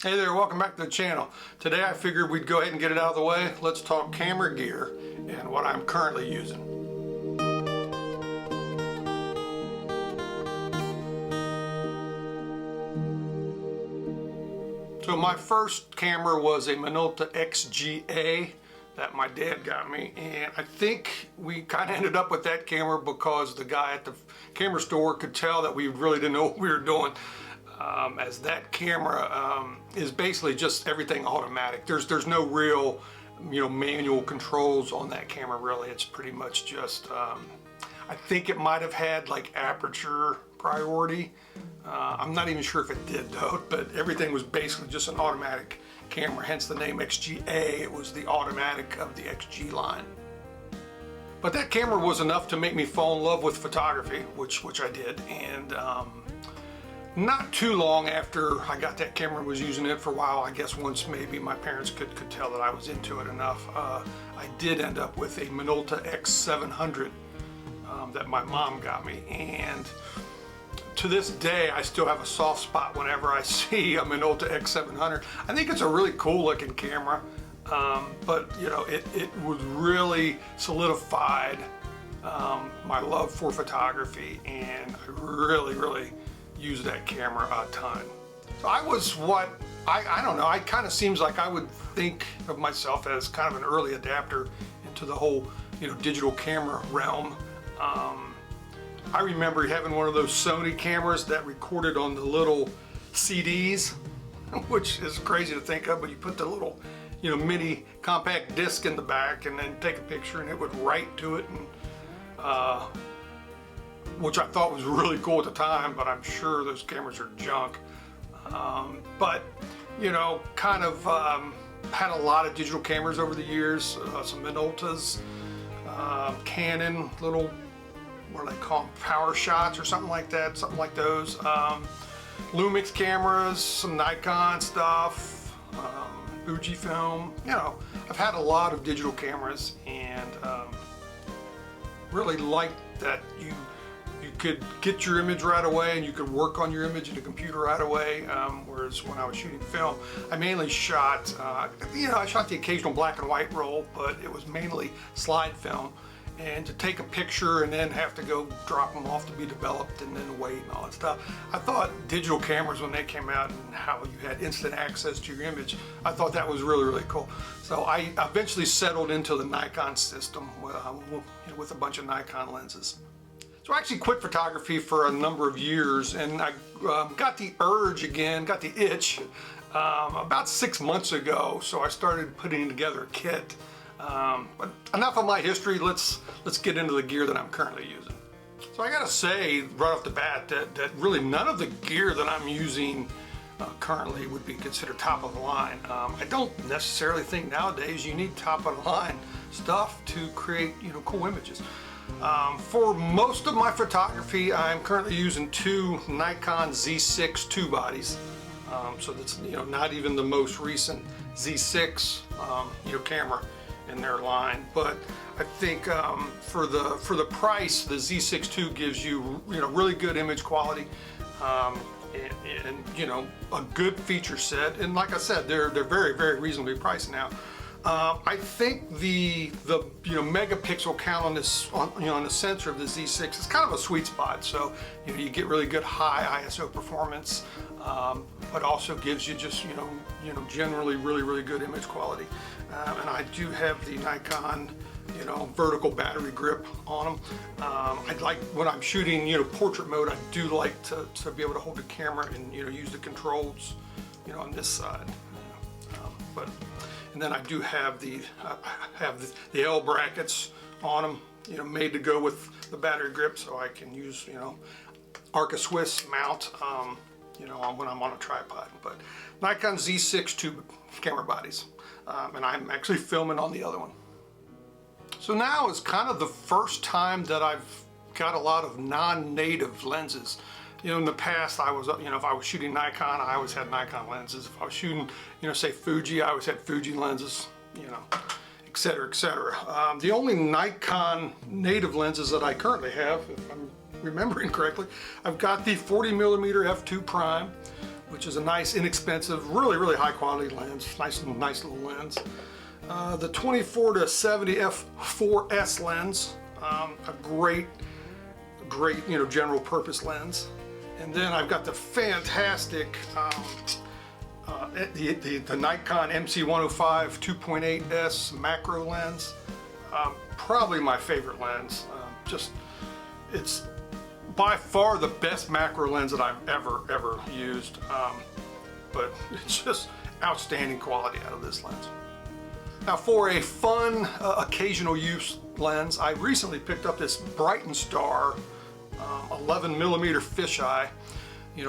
Hey there, welcome back to the channel. Today I figured we'd go ahead and get it out of the way. Let's talk camera gear and what I'm currently using. So my first camera was a Minolta XGA that my dad got me, and I think we kind of ended up with that camera because the guy at the camera store could tell that we really didn't know what we were doing. As that camera is basically just everything automatic. There's no real, manual controls on that camera really. It's pretty much just, I think it might have had like aperture priority. I'm not even sure if it did though, but everything was basically just an automatic camera, hence the name XGA. It was the automatic of the XG line. But that camera was enough to make me fall in love with photography, which I did, and not too long after I got that camera and was using it for a while, I guess once maybe my parents could tell that I was into it enough, I did end up with a Minolta X700 that my mom got me, and to this day I still have a soft spot whenever I see a Minolta X700. I think it's a really cool looking camera, but it was really solidified my love for photography, and I really use that camera a ton. So I was I don't know, it kind of seems like I would think of myself as kind of an early adapter into the whole digital camera realm. I remember having one of those Sony cameras that recorded on the little CDs, which is crazy to think of, but you put the little mini compact disc in the back and then take a picture and it would write to it, and which I thought was really cool at the time, but I'm sure those cameras are junk. But kind of had a lot of digital cameras over the years, some Minoltas, Canon, little, what do they call them, Power Shots or something like that, something like those. Lumix cameras, some Nikon stuff, Fujifilm. I've had a lot of digital cameras, and really liked that you could get your image right away and you could work on your image in the computer right away, whereas when I was shooting film, I mainly shot, I shot the occasional black and white roll, but it was mainly slide film, and to take a picture and then have to go drop them off to be developed and then wait and all that stuff. I thought digital cameras, when they came out and how you had instant access to your image, I thought that was really cool. So I eventually settled into the Nikon system with a bunch of Nikon lenses. So I actually quit photography for a number of years, and I got the urge again, got the itch about 6 months ago. So I started putting together a kit. But enough of my history. Let's get into the gear that I'm currently using. So I gotta say right off the bat that really none of the gear that I'm using currently would be considered top of the line. I don't necessarily think nowadays you need top of the line stuff to create cool images. For most of my photography, I'm currently using two Nikon Z6 two bodies. So that's not even the most recent Z6 camera in their line, but I think for the price, the Z6 II gives you really good image quality, and a good feature set. And like I said, they're very reasonably priced now. I think the megapixel count on this on the sensor of the Z6 is kind of a sweet spot. So you get really good high ISO performance, but also gives you just generally really good image quality. And I do have the Nikon vertical battery grip on them. I'd like, when I'm shooting portrait mode, I do like to be able to hold the camera and use the controls on this side. And then I do have the L brackets on them, made to go with the battery grip, so I can use Arca Swiss mount when I'm on a tripod. But Nikon Z6 two camera bodies, and I'm actually filming on the other one. So now is kind of the first time that I've got a lot of non-native lenses. In the past, I was, if I was shooting Nikon, I always had Nikon lenses. If I was shooting, say Fuji, I always had Fuji lenses, et cetera, et cetera. The only Nikon native lenses that I currently have, if I'm remembering correctly, I've got the 40mm f2 prime, which is a nice, inexpensive, really high quality lens. Nice little lens. The 24 to 70 f4S lens, a great, general purpose lens. And then I've got the fantastic the Nikon MC105 2.8S macro lens. Probably my favorite lens. It's by far the best macro lens that I've ever used. But it's just outstanding quality out of this lens. Now for a fun occasional use lens, I recently picked up this Brighton Star 11mm fisheye,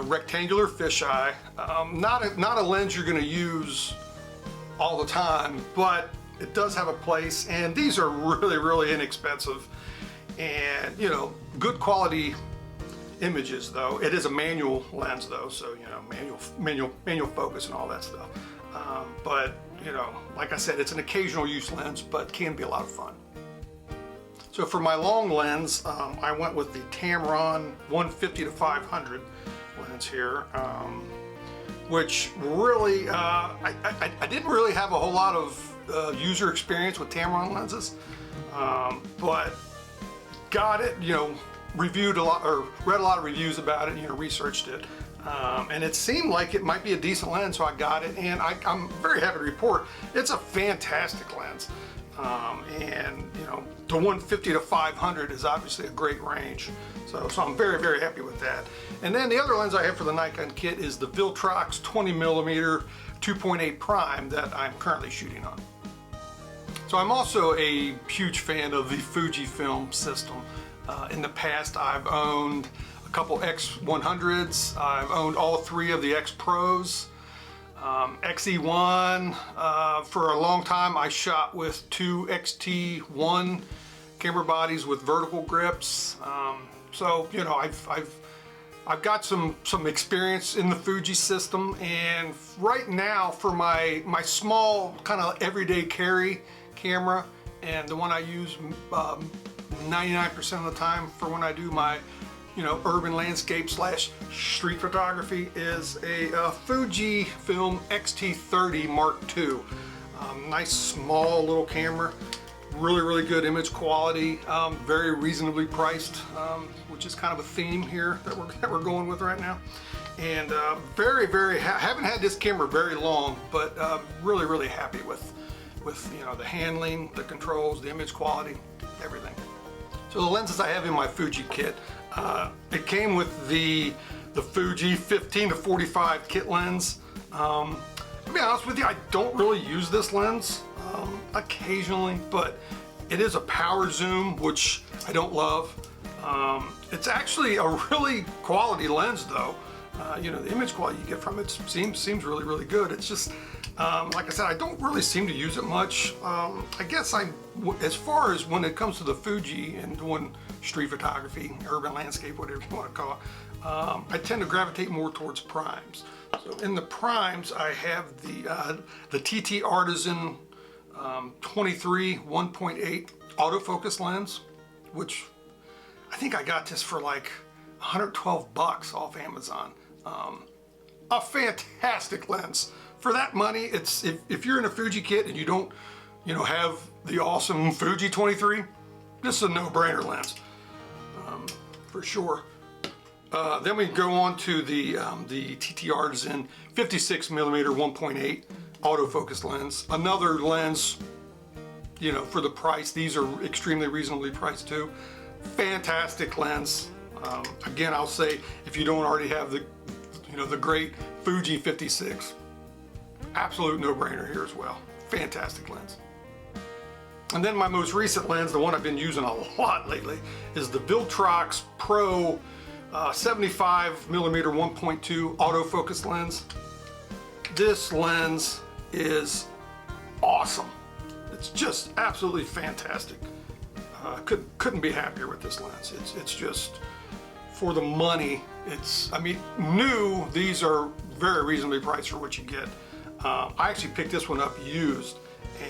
rectangular fisheye. Not a lens you're going to use all the time, but it does have a place, and these are really inexpensive and good quality images. Though it is a manual lens though, so manual focus and all that stuff. But like I said, it's an occasional use lens, but can be a lot of fun. So for my long lens, I went with the Tamron 150 to 500 lens here, which really, I didn't really have a whole lot of user experience with Tamron lenses, but got it, reviewed a lot, or read a lot of reviews about it, researched it. And it seemed like it might be a decent lens, so I got it, and I'm very happy to report it's a fantastic lens. And the 150 to 500 is obviously a great range, so I'm very happy with that. And then the other lens I have for the Nikon kit is the Viltrox 20mm 2.8 prime that I'm currently shooting on. So I'm also a huge fan of the Fujifilm system. In the past, I've owned a couple X100s. I've owned all three of the X Pros. XE1, for a long time I shot with two XT1 camera bodies with vertical grips. So I've got some experience in the Fuji system, and right now for my small kind of everyday carry camera, and the one I use 99% of the time for when I do my urban landscape / street photography, is a Fujifilm X-T30 Mark II. Nice small little camera, really good image quality, very reasonably priced, which is kind of a theme here that we're going with right now. And haven't had this camera very long, but really happy with the handling, the controls, the image quality, everything. So the lenses I have in my Fuji kit, it came with the Fuji 15 to 45 kit lens. To be honest with you, I don't really use this lens, occasionally, but it is a power zoom, which I don't love. It's actually a really quality lens though. The image quality you get from it seems really good. It's just, like I said, I don't really seem to use it much. I guess as far as when it comes to the Fuji and doing street photography, urban landscape, whatever you want to call it, I tend to gravitate more towards primes. So in the primes, I have the TT Artisan 23 1.8 autofocus lens, which I think I got this for like 112 bucks off Amazon. A fantastic lens. For that money, it's if you're in a Fuji kit and you don't have the awesome Fuji 23, this is a no-brainer lens, for sure. Then we go on to the TT Artisan 56mm 1.8 autofocus lens. Another lens, for the price. These are extremely reasonably priced too. Fantastic lens. Again, I'll say, if you don't already have the great Fuji 56, absolute no-brainer here as well. Fantastic lens. And then my most recent lens, the one I've been using a lot lately, is the Viltrox Pro 75mm 1.2 autofocus lens. This lens is awesome. It's just absolutely fantastic. Couldn't be happier with this lens. It's just, for the money, new, these are very reasonably priced for what you get. I actually picked this one up used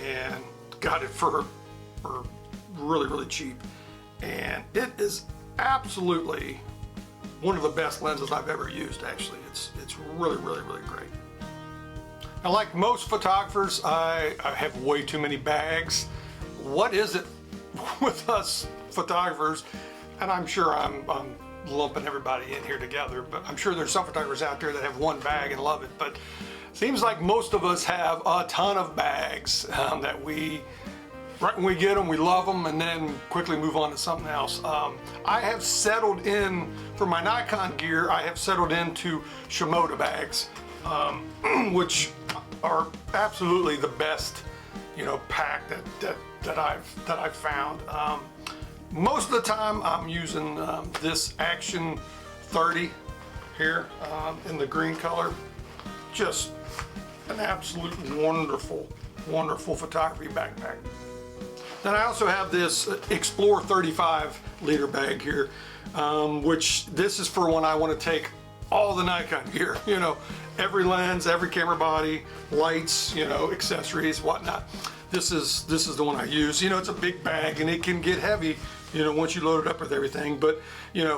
and got it for really cheap. And it is absolutely one of the best lenses I've ever used, actually. It's really, really, really great. Now, like most photographers, I have way too many bags. What is it with us photographers? And I'm sure I'm lumping everybody in here together, but I'm sure there's some photographers out there that have one bag and love it. But it seems like most of us have a ton of bags that right when we get them, we love them, and then quickly move on to something else. I have settled in, for my Nikon gear, I have settled into Shimoda bags, which are absolutely the best, pack that I've found. Most of the time I'm using this Action 30 here in the green color. Just an absolute wonderful, wonderful photography backpack. Then I also have this Explore 35 liter bag here, which this is for when I want to take all the Nikon gear, every lens, every camera body, lights, accessories, whatnot. This is the one I use. It's a big bag and it can get heavy, once you load it up with everything. But,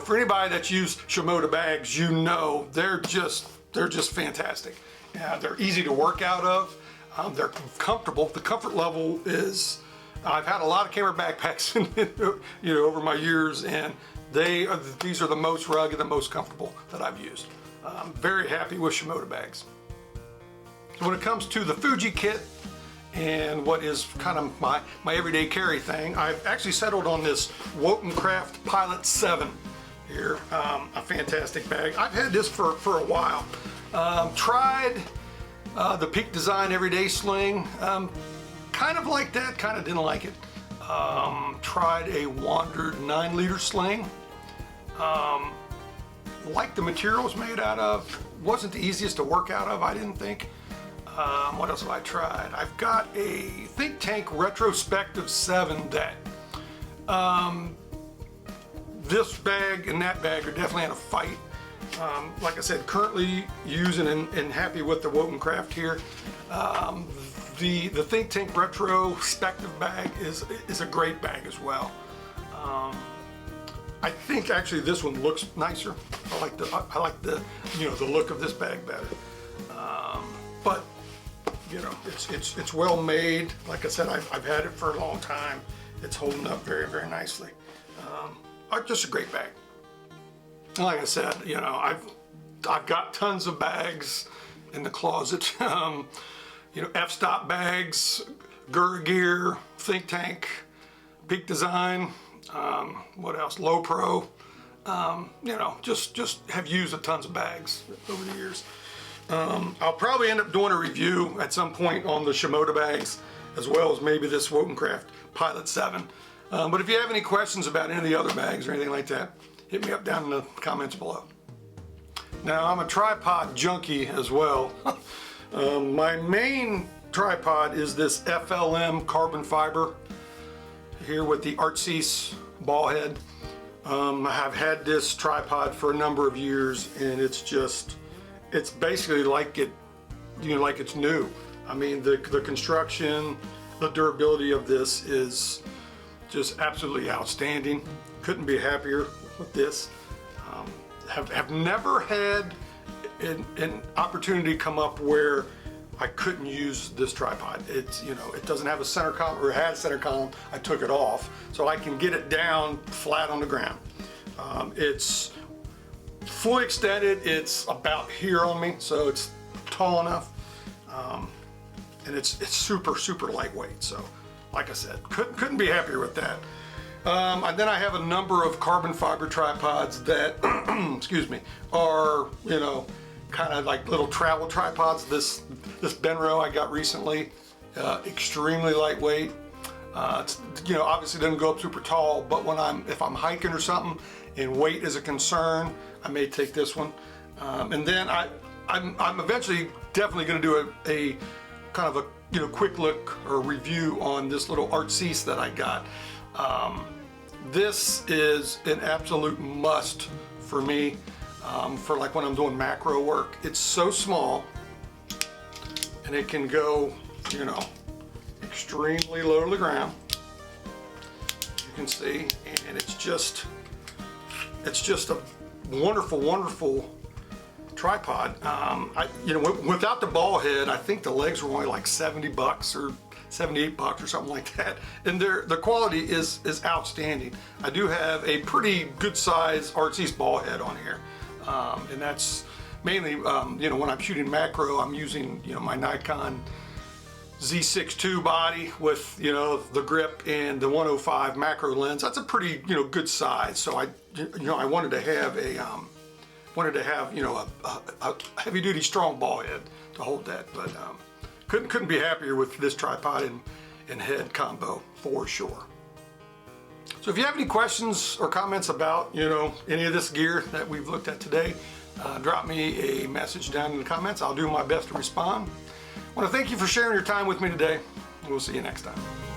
for anybody that's used Shimoda bags, they're just fantastic. Yeah, they're easy to work out of. They're comfortable. The comfort level is, I've had a lot of camera backpacks, over my years, and these are the most rugged, the most comfortable that I've used. I'm very happy with Shimoda bags. When it comes to the Fuji kit and what is kind of my everyday carry thing, I've actually settled on this Wotancraft Pilot 7 here, a fantastic bag. I've had this for a while. Tried the Peak Design Everyday Sling. Kind of like that, kind of didn't like it. Tried a Wandered 9-liter sling. Like the material it was made out of. Wasn't the easiest to work out of, I didn't think. What else have I tried? I've got a Think Tank Retrospective 7 that this bag and that bag are definitely in a fight. Like I said, currently using and happy with the Wotancraft here. The Think Tank Retrospective bag is a great bag as well. I think actually this one looks nicer. I like the the look of this bag better. But it's well made. Like I said, I've had it for a long time. It's holding up very, very nicely. Just a great bag. Like I said, I've got tons of bags in the closet. F-stop bags, Gear, Think Tank, Peak Design, what else? Low Pro. Just have used tons of bags over the years. I'll probably end up doing a review at some point on the Shimoda bags, as well as maybe this Wotancraft Pilot 7. But if you have any questions about any of the other bags or anything like that, hit me up down in the comments below. Now, I'm a tripod junkie as well. My main tripod is this FLM carbon fiber here with the ArtSys ball head. I have had this tripod for a number of years, and it's basically like it's new. I mean, the construction, the durability of this is just absolutely outstanding. Couldn't be happier with this. Have never had an opportunity come up where I couldn't use this tripod. It doesn't have a center column, or it had a center column. I took it off, so I can get it down flat on the ground. It's fully extended. It's about here on me, so it's tall enough, and it's super, super lightweight. So, like I said, couldn't be happier with that. And then I have a number of carbon fiber tripods that, excuse me, are kind of like little travel tripods. This Benro I got recently, extremely lightweight. Obviously doesn't go up super tall, but if I'm hiking or something and weight is a concern, I may take this one. And then I'm eventually definitely going to do a kind of a quick look or review on this little ArtSys that I got. This is an absolute must for me, for like when I'm doing macro work. It's so small, and it can go, extremely low to the ground. You can see, and it's just a wonderful tripod. Without the ball head, I think the legs were only like $70 or $78 or something like that. And the quality is outstanding. I do have a pretty good size Artsy's ball head on here. And that's mainly, when I'm shooting macro, I'm using, my Nikon Z6 II body with, the grip and the 105 macro lens. That's a pretty, good size. So I wanted to have a heavy duty strong ball head to hold that, but couldn't be happier with this tripod and head combo for sure. So if you have any questions or comments about any of this gear that we've looked at today, drop me a message down in the comments. I'll do my best to respond. I want to thank you for sharing your time with me today. We'll see you next time.